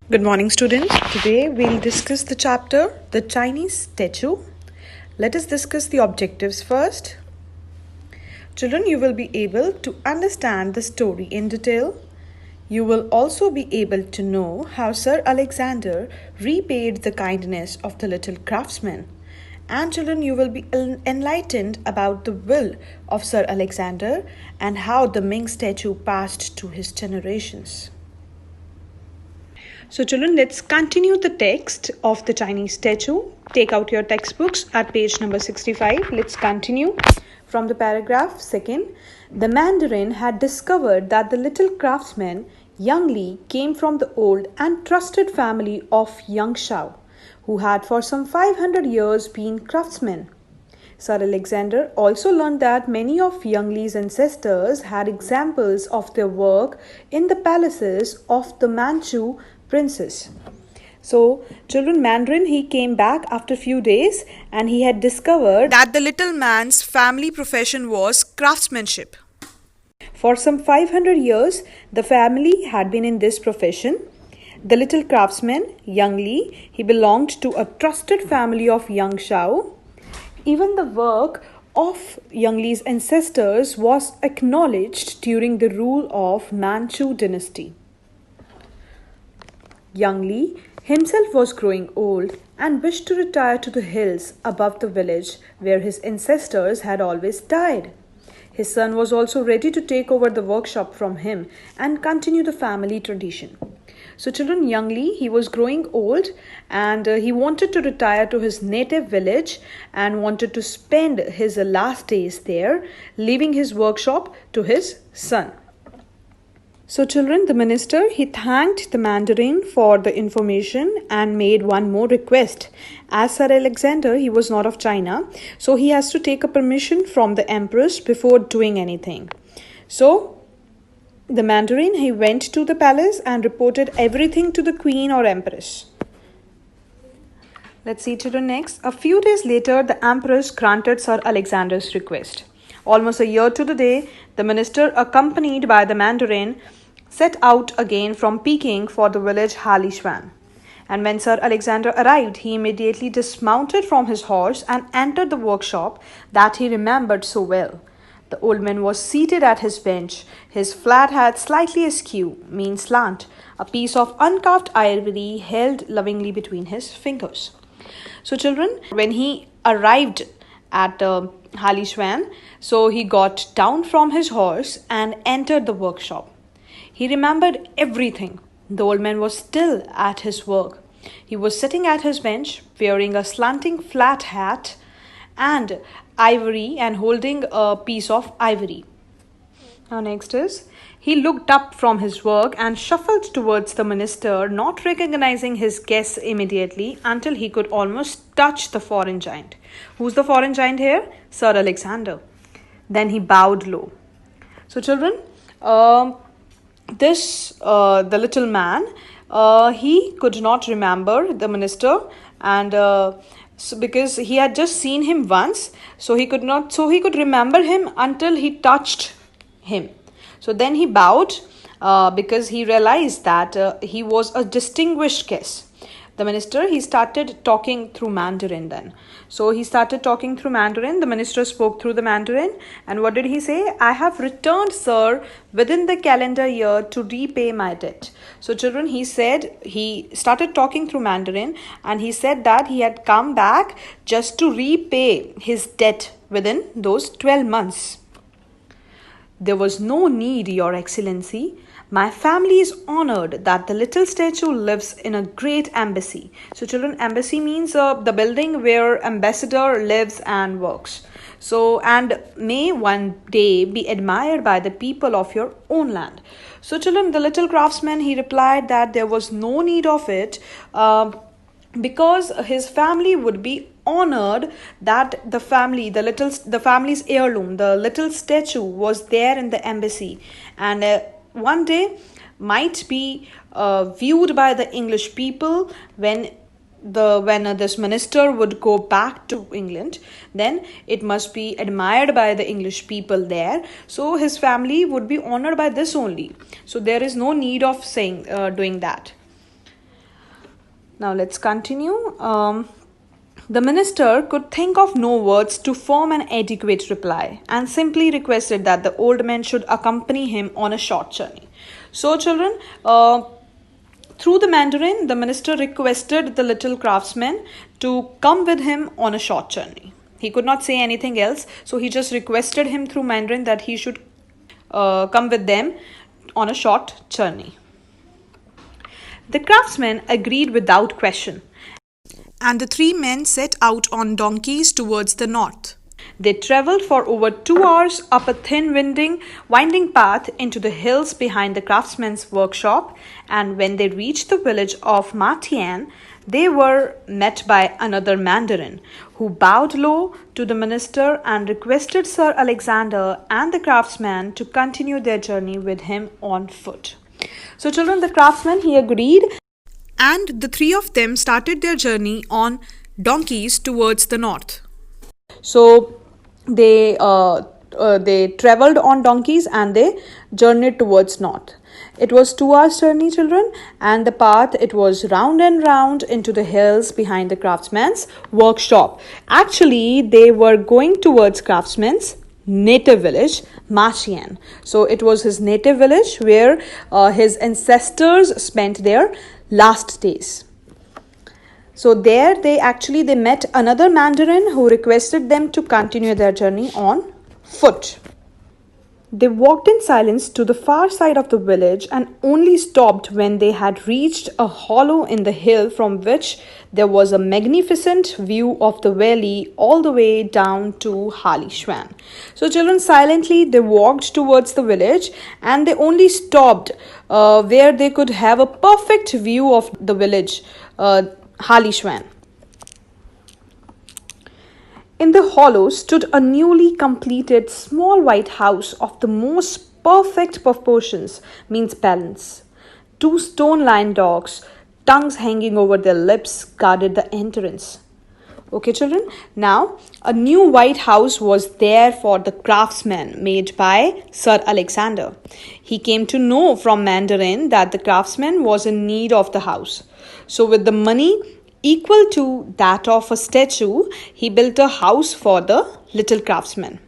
Good morning, students. Today we'll discuss the chapter The Chinese Statue. Let us discuss the objectives first. Children, you will be able to understand the story in detail. You will also be able to know how Sir Alexander repaid the kindness of the little craftsman. And children, you will be enlightened about the will of Sir Alexander and how the Ming statue passed to his generations. So children, let's continue the text of the Chinese statue. Take out your textbooks at page number 65. Let's continue from the paragraph second. The Mandarin had discovered that the little craftsman, young Li, came from the old and trusted family of young Shao, who had for some 500 years been craftsmen. Sir Alexander also learned that many of Young Li's ancestors had examples of their work in the palaces of the Manchu princes. So, children, Mandarin, he came back after a few days and he had discovered that the little man's family profession was craftsmanship. For some 500 years, the family had been in this profession. The little craftsman, Young Li, he belonged to a trusted family of young Shao. Even the work of Young Li's ancestors was acknowledged during the rule of Manchu dynasty. Young Li himself was growing old and wished to retire to the hills above the village where his ancestors had always died. His son was also ready to take over the workshop from him and continue the family tradition. So children, Young Li, he was growing old and he wanted to retire to his native village and wanted to spend his last days there, leaving his workshop to his son. So children, the minister, he thanked the Mandarin for the information and made one more request. As Sir Alexander, he was not of China, so he has to take a permission from the empress before doing anything. So the Mandarin, he went to the palace and reported everything to the queen or empress. Let's see children next. A few days later, the empress granted Sir Alexander's request. Almost a year to the day, the minister, accompanied by the Mandarin, set out again from Peking for the village Holyheart. And when Sir Alexander arrived, he immediately dismounted from his horse and entered the workshop that he remembered so well. The old man was seated at his bench, his flat hat slightly askew, means slant, a piece of uncarved ivory held lovingly between his fingers. So children, when he arrived at Holyheart, so he got down from his horse and entered the workshop. He remembered everything. The old man was still at his work. He was sitting at his bench, wearing a slanting flat hat and ivory and holding a piece of ivory. Now next is, he looked up from his work and shuffled towards the minister, not recognizing his guest immediately until he could almost touch the foreign giant. Who's the foreign giant here? Sir Alexander. Then he bowed low. So children, the little man, he could not remember the minister, and so because he had just seen him once, so he could remember him until he touched him. So then he bowed because he realized that he was a distinguished guest. The minister, he started talking through Mandarin then. So he started talking through Mandarin. The minister spoke through the Mandarin. And what did he say? I have returned, sir, within the calendar year to repay my debt. So children, he started talking through Mandarin and he said that he had come back just to repay his debt within those 12 months. There was no need, Your Excellency. My family is honored that the little statue lives in a great embassy. So children, embassy means the building where ambassador lives and works. So, and may one day be admired by the people of your own land. So children, the little craftsman, he replied that there was no need of it because his family would be honored that the family's heirloom, the little statue, was there in the embassy, and one day might be viewed by the English people when this minister would go back to England. Then it must be admired by the English people there. So his family would be honored by this only. So there is no need of doing that. Now let's continue. The minister could think of no words to form an adequate reply and simply requested that the old man should accompany him on a short journey. So, children, through the Mandarin, the minister requested the little craftsman to come with him on a short journey. He could not say anything else, so he just requested him through Mandarin that he should come with them on a short journey. The craftsman agreed without question, and the three men set out on donkeys towards the north. They travelled for over 2 hours up a thin winding path into the hills behind the craftsman's workshop, and when they reached the village of Matian, they were met by another Mandarin, who bowed low to the minister and requested Sir Alexander and the craftsman to continue their journey with him on foot. So, children, the craftsman, he agreed, and the three of them started their journey on donkeys towards the north. So they traveled on donkeys and they journeyed towards north. It was 2 hours journey, children, and the path, it was round and round into the hills behind the craftsman's workshop. Actually, they were going towards craftsman's native village, Machian. So it was his native village where his ancestors spent their last days. So there they met another Mandarin who requested them to continue their journey on foot. They walked in silence to the far side of the village and only stopped when they had reached a hollow in the hill from which there was a magnificent view of the valley all the way down to Holyheart. So children, silently they walked towards the village and they only stopped where they could have a perfect view of the village, Holyheart. In the hollow stood a newly completed small white house of the most perfect proportions, means balance. 2 stone-lined dogs, tongues hanging over their lips, guarded the entrance. Okay, children. Now, a new white house was there for the craftsman made by Sir Alexander. He came to know from Mandarin that the craftsman was in need of the house. So, with the money equal to that of a statue, he built a house for the little craftsman.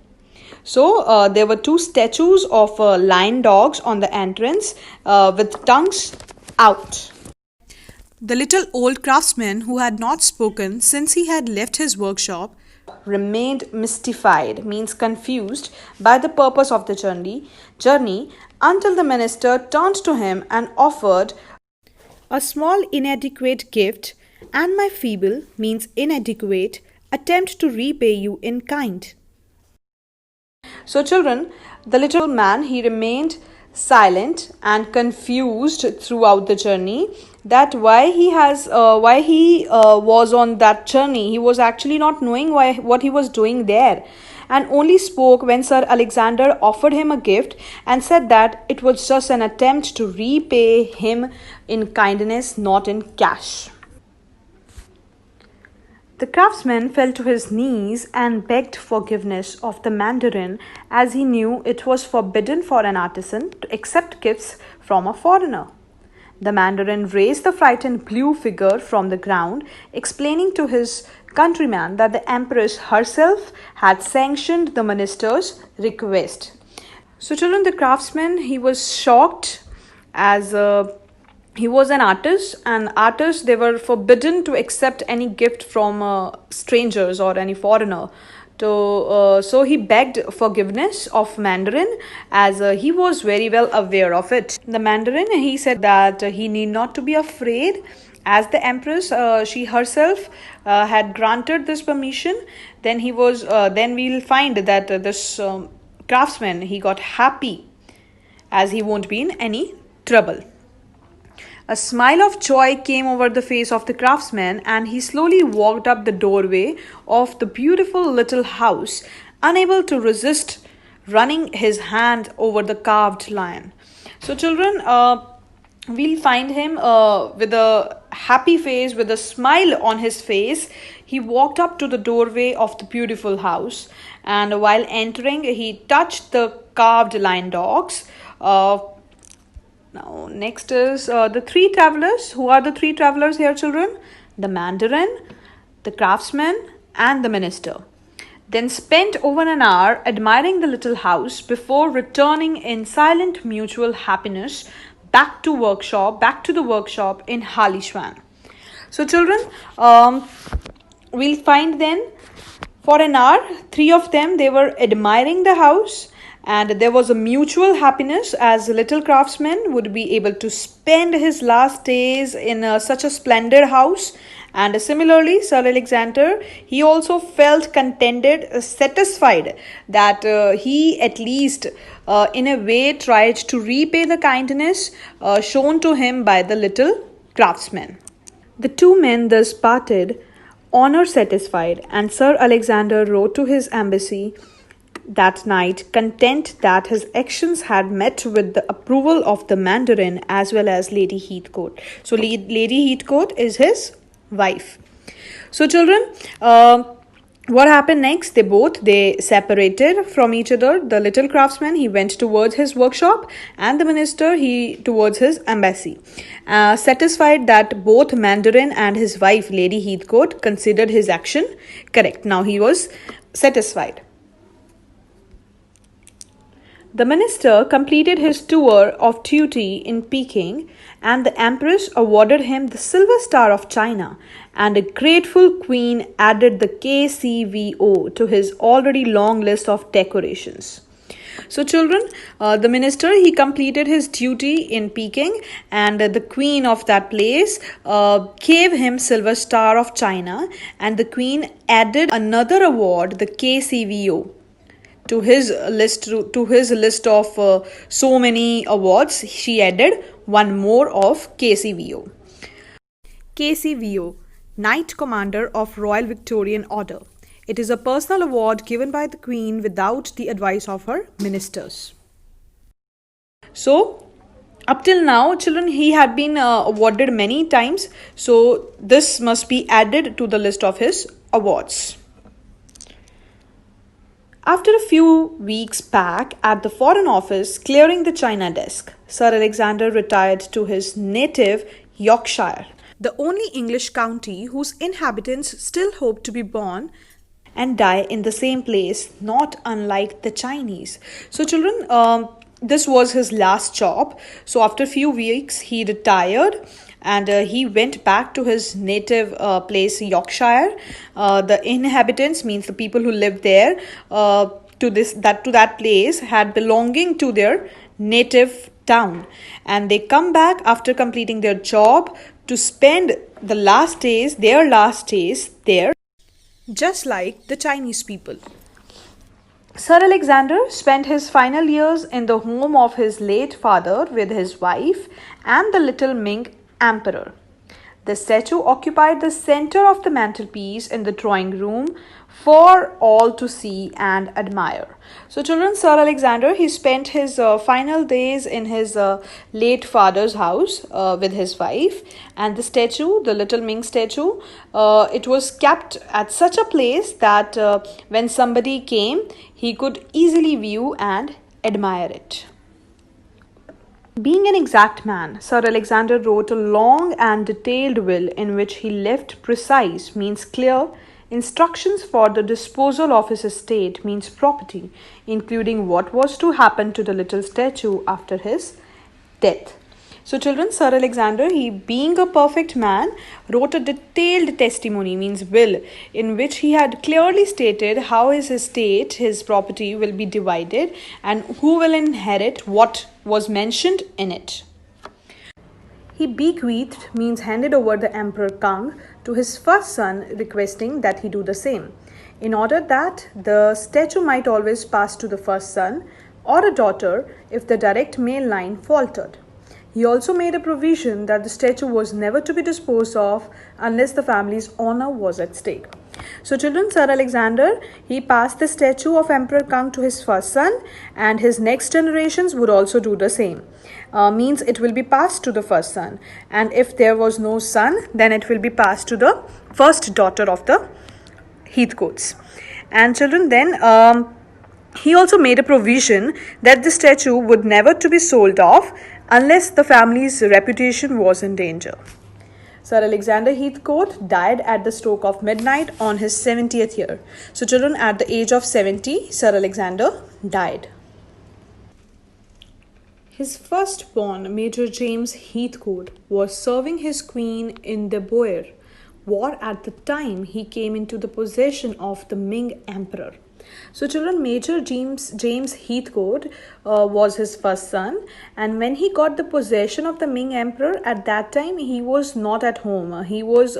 So there were 2 statues of lion dogs on the entrance with tongues out. The little old craftsman, who had not spoken since he had left his workshop, remained mystified, means confused, by the purpose of the journey until the minister turned to him and offered a small inadequate gift, and my feeble, means inadequate, attempt to repay you in kind. So children, the little man, he remained silent and confused throughout the journey, that why he was on that journey. He was actually not knowing what he was doing there, and only spoke when Sir Alexander offered him a gift and said that it was just an attempt to repay him in kindness, not in cash. The craftsman fell to his knees and begged forgiveness of the Mandarin, as he knew it was forbidden for an artisan to accept gifts from a foreigner. The Mandarin raised the frightened blue figure from the ground, explaining to his countryman that the Empress herself had sanctioned the minister's request. So children, the craftsman, he was shocked, as he was an artist, and artists, they were forbidden to accept any gift from strangers or any foreigner. So he begged forgiveness of Mandarin, as he was very well aware of it. The Mandarin, he said that he need not to be afraid, as the Empress, she herself had granted this permission. Then we'll find that this craftsman, he got happy, as he won't be in any trouble. A smile of joy came over the face of the craftsman, and he slowly walked up the doorway of the beautiful little house, unable to resist running his hand over the carved lion. So children, we'll find him with a happy face, with a smile on his face. He walked up to the doorway of the beautiful house, and while entering, he touched the carved lion dogs. Now, next is the three travelers. Who are the three travelers here, children? The mandarin, the craftsman, and the minister. Then spent over an hour admiring the little house before returning in silent mutual happiness back to the workshop in Halishuan. So, children, we'll find then for an hour, three of them, they were admiring the house, and there was a mutual happiness as the little craftsman would be able to spend his last days in such a splendid house. And similarly, Sir Alexander, he also felt contented, satisfied that he at least in a way tried to repay the kindness shown to him by the little craftsman. The two men thus parted, honor satisfied, and Sir Alexander wrote to his embassy that night, content that his actions had met with the approval of the mandarin as well as Lady Heathcote. So, Lady Heathcote is his wife. So, children, what happened next? They separated from each other. The little craftsman, he went towards his workshop, and the minister, he towards his embassy. Satisfied that both mandarin and his wife Lady Heathcote considered his action correct. Now he was satisfied. The minister completed his tour of duty in Peking, and the empress awarded him the Silver Star of China, and a grateful queen added the KCVO to his already long list of decorations. So, children, the minister, he completed his duty in Peking, and the queen of that place gave him Silver Star of China, and the queen added another award, the KCVO, to his list of so many awards. She added one more of KCVO. KCVO, Knight Commander of Royal Victorian Order. It is a personal award given by the Queen without the advice of her ministers. So, up till now, children, he had been awarded many times. So, this must be added to the list of his awards. After a few weeks back at the Foreign Office clearing the China desk, Sir Alexander retired to his native Yorkshire, the only English county whose inhabitants still hope to be born and die in the same place, not unlike the Chinese. So, children, this was his last job. So, after a few weeks, he retired, and he went back to his native place, Yorkshire. The inhabitants, means the people who lived there, to that place had belonging to their native town, and they come back after completing their job to spend their last days there, just like the Chinese people. Sir Alexander spent his final years in the home of his late father with his wife and the little Ming Emperor. The statue occupied the center of the mantelpiece in the drawing room for all to see and admire. So, children, Sir Alexander, he spent his final days in his late father's house with his wife, and the statue, the little Ming statue, it was kept at such a place that when somebody came, he could easily view and admire it. Being an exact man, Sir Alexander wrote a long and detailed will in which he left precise, means clear, instructions for the disposal of his estate, means property, including what was to happen to the little statue after his death. So, children, Sir Alexander, he being a perfect man, wrote a detailed testimony, means will, in which he had clearly stated how his estate, his property will be divided and who will inherit what was mentioned in it. He bequeathed, means handed over, the Emperor Kang to his first son, requesting that he do the same, in order that the statue might always pass to the first son or a daughter if the direct male line faltered. He also made a provision that the statue was never to be disposed of unless the family's honor was at stake. So, children, Sir Alexander, he passed the statue of Emperor Kang to his first son, and his next generations would also do the same. Means it will be passed to the first son, and if there was no son, then it will be passed to the first daughter of the Heathcotes. And children, then he also made a provision that the statue would never to be sold off unless the family's reputation was in danger. Sir Alexander Heathcote died at the stroke of midnight on his 70th year. So, children, at the age of 70, Sir Alexander died. His firstborn, Major James Heathcote, was serving his queen in the Boer War at the time he came into the possession of the Ming Emperor. So, children, Major James Heathcote was his first son, and when he got the possession of the Ming Emperor, at that time he was not at home. He was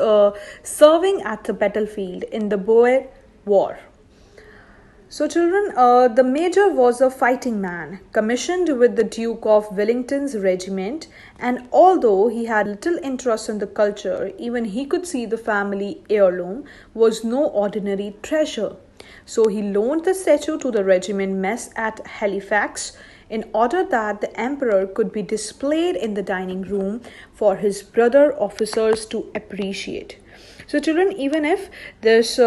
serving at the battlefield in the Boer War. So, children, the major was a fighting man, commissioned with the Duke of Wellington's regiment, and although he had little interest in the culture, even he could see the family heirloom was no ordinary treasure. So, he loaned the statue to the regiment mess at Halifax in order that the emperor could be displayed in the dining room for his brother officers to appreciate. So, children, even if this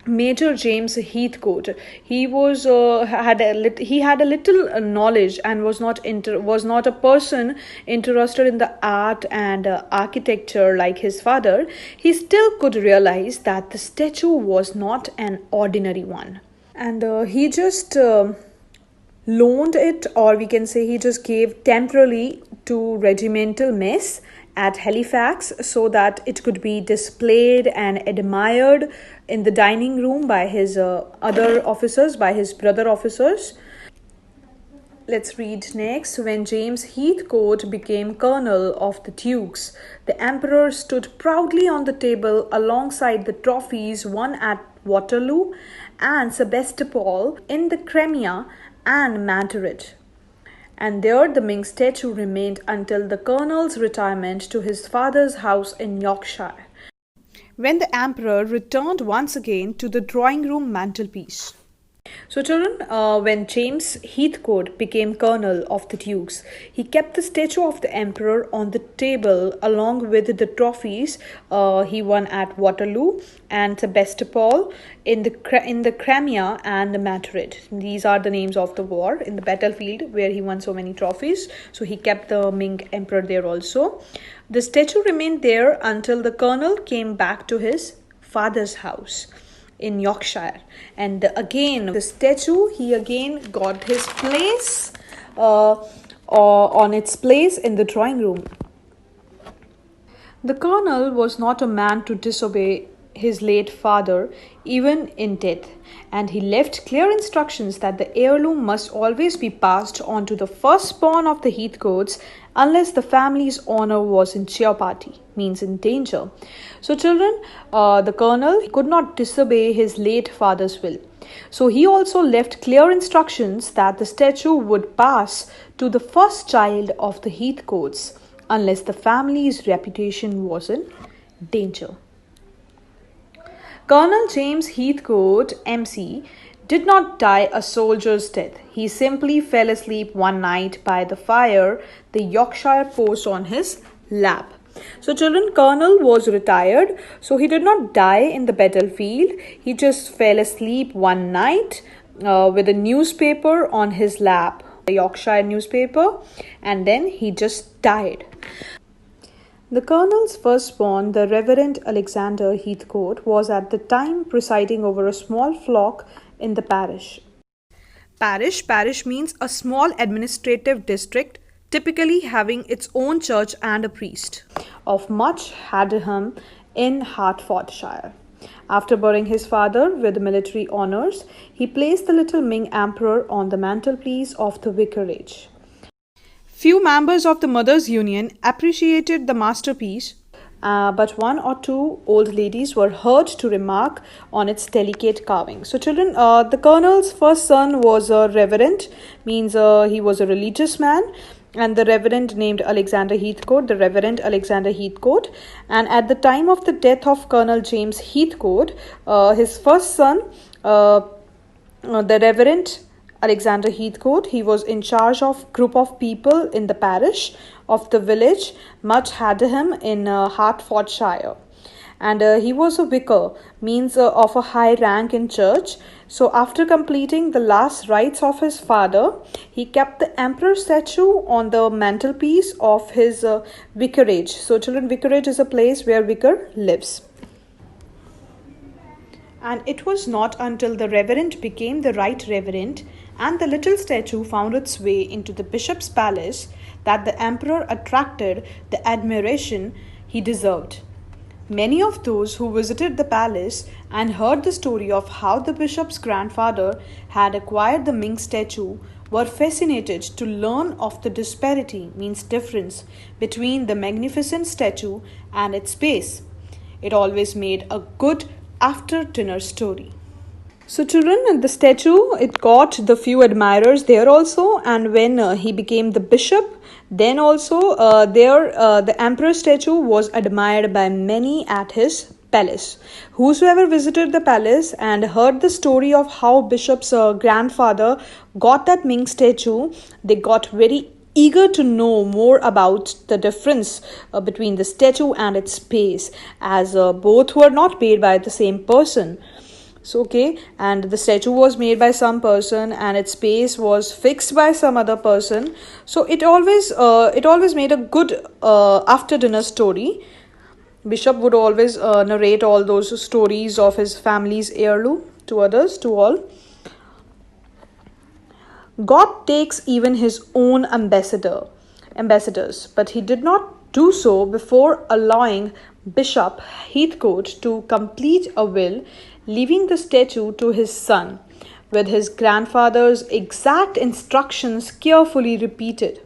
Major James Heathcote, he had a little knowledge and was not a person interested in the art and architecture like his father. He still could realize that the statue was not an ordinary one, and he just loaned it, or we can say he just gave temporarily to regimental mess at Halifax so that it could be displayed and admired in the dining room by his other officers, by his brother officers. Let's read next. When James Heathcote became colonel of the Dukes, the emperor stood proudly on the table alongside the trophies won at Waterloo and Sebastopol in the Crimea and Madrid. And there the Ming statue remained until the colonel's retirement to his father's house in Yorkshire, when the emperor returned once again to the drawing room mantelpiece. So, children, when James Heathcote became colonel of the Dukes, he kept the statue of the emperor on the table along with the trophies he won at Waterloo and Sebastopol in the Crimea and Madrid. These are the names of the war in the battlefield where he won so many trophies. So he kept the Ming emperor there also. The statue remained there until the colonel came back to his father's house in Yorkshire, and again the statue, he again got his place on its place in the drawing room. The colonel was not a man to disobey his late father even in death, and he left clear instructions that the heirloom must always be passed on to the firstborn of the Heathcotes unless the family's honor was in jeopardy, means in danger. So, children, the colonel could not disobey his late father's will. So he also left clear instructions that the statue would pass to the first child of the Heathcotes unless the family's reputation was in danger. Colonel James Heathcote, MC, did not die a soldier's death. He simply fell asleep one night by the fire, the Yorkshire post on his lap. So, children, Colonel was retired, so he did not die in the battlefield. He just fell asleep one night with a newspaper on his lap, a Yorkshire newspaper, and then he just died. The colonel's firstborn, the Reverend Alexander Heathcote, was at the time presiding over a small flock in the parish. Parish means a small administrative district, typically having its own church and a priest, of Much Haddam in Hertfordshire. After burying his father with military honours, he placed the little Ming emperor on the mantelpiece of the vicarage. Few members of the Mothers' Union appreciated the masterpiece, but one or two old ladies were heard to remark on its delicate carving. So, children, the colonel's first son was a reverend, means he was a religious man, and the reverend named Alexander Heathcote, the Reverend Alexander Heathcote. And at the time of the death of Colonel James Heathcote, his first son, the Reverend Alexander Heathcote, he was in charge of group of people in the parish of the village Much Haddam in Hertfordshire. and he was a vicar, means of a high rank in church. So after completing the last rites of his father, he kept the emperor statue on the mantelpiece of his vicarage. So children, vicarage is a place where vicar lives. And it was not until the reverend became the right reverend and the little statue found its way into the bishop's palace that the emperor attracted the admiration he deserved. Many of those who visited the palace and heard the story of how the bishop's grandfather had acquired the Ming statue were fascinated to learn of the disparity, means difference, between the magnificent statue and its base. It always made a good after dinner story. So children, the statue, it got the few admirers there also, and when he became the bishop, then also the emperor statue was admired by many at his palace. Whosoever visited the palace and heard the story of how bishop's grandfather got that Ming statue, they got very eager to know more about the difference between the statue and its base, as both were not made by the same person. So okay, and the statue was made by some person and its base was fixed by some other person. So it always made a good after dinner story. Bishop would always narrate all those stories of his family's heirloom to others, to all. God takes even his own ambassadors, but he did not do so before allowing Bishop Heathcote to complete a will, leaving the statue to his son, with his grandfather's exact instructions carefully repeated.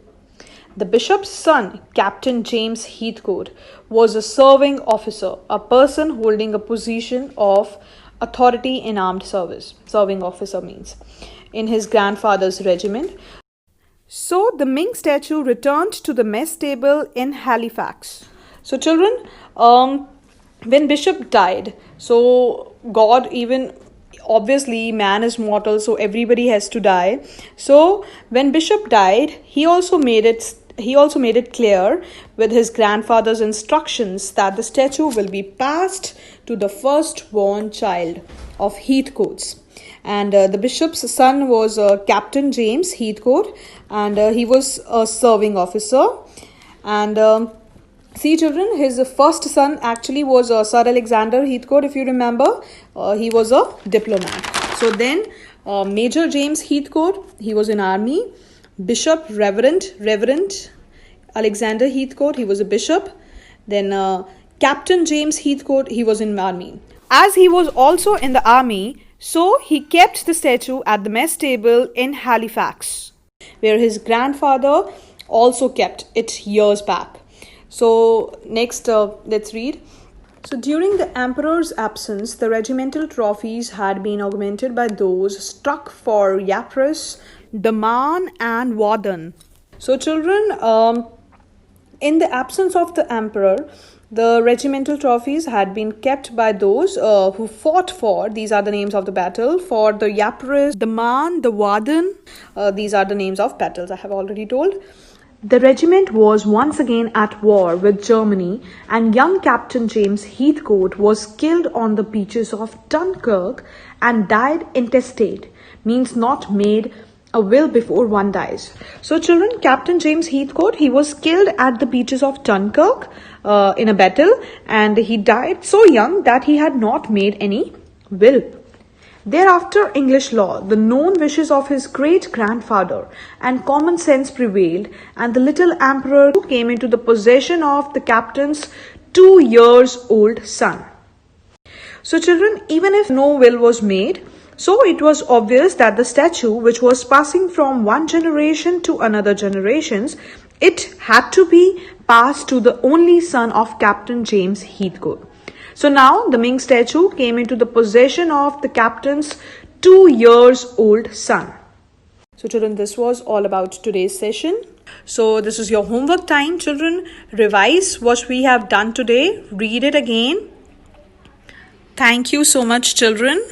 The bishop's son, Captain James Heathcote, was a serving officer, a person holding a position of authority in armed service. Serving officer means in his grandfather's regiment. So the Ming statue returned to the mess table in Halifax. So children, when Bishop died, so God, even obviously man is mortal, so everybody has to die. So when Bishop died, he also made it clear with his grandfather's instructions that the statue will be passed to the firstborn child of Heathcote's. And the bishop's son was Captain James Heathcote, and he was a serving officer. And see children, his first son actually was Sir Alexander Heathcote, if you remember. He was a diplomat. So then Major James Heathcote, he was in army. Bishop Reverend Alexander Heathcote, he was a bishop. Then Captain James Heathcote, he was in army. As he was also in the army, so he kept the statue at the mess table in Halifax, where his grandfather also kept it years back. So next, let's read. So during the emperor's absence, the regimental trophies had been augmented by those struck for Ypres, Daman and Warden. So children, in the absence of the emperor, the regimental trophies had been kept by those who fought for, these are the names of the battle, for the Ypres, the Marne, the Warden. These are the names of battles I have already told. The regiment was once again at war with Germany, and young Captain James Heathcote was killed on the beaches of Dunkirk and died intestate, means not made a will before one dies. So children, Captain James Heathcote, he was killed at the beaches of Dunkirk in a battle, and he died so young that he had not made any will. Thereafter, English law, the known wishes of his great-grandfather, and common sense prevailed, and the little emperor came into the possession of the captain's 2-year-old son. So children, even if no will was made, so it was obvious that the statue, which was passing from one generation to another generations, it had to be passed to the only son of Captain James Heathcote. So now the Ming statue came into the possession of the captain's 2-year-old son. So children, this was all about today's session. So this is your homework time, children. Revise what we have done today. Read it again. Thank you so much, children.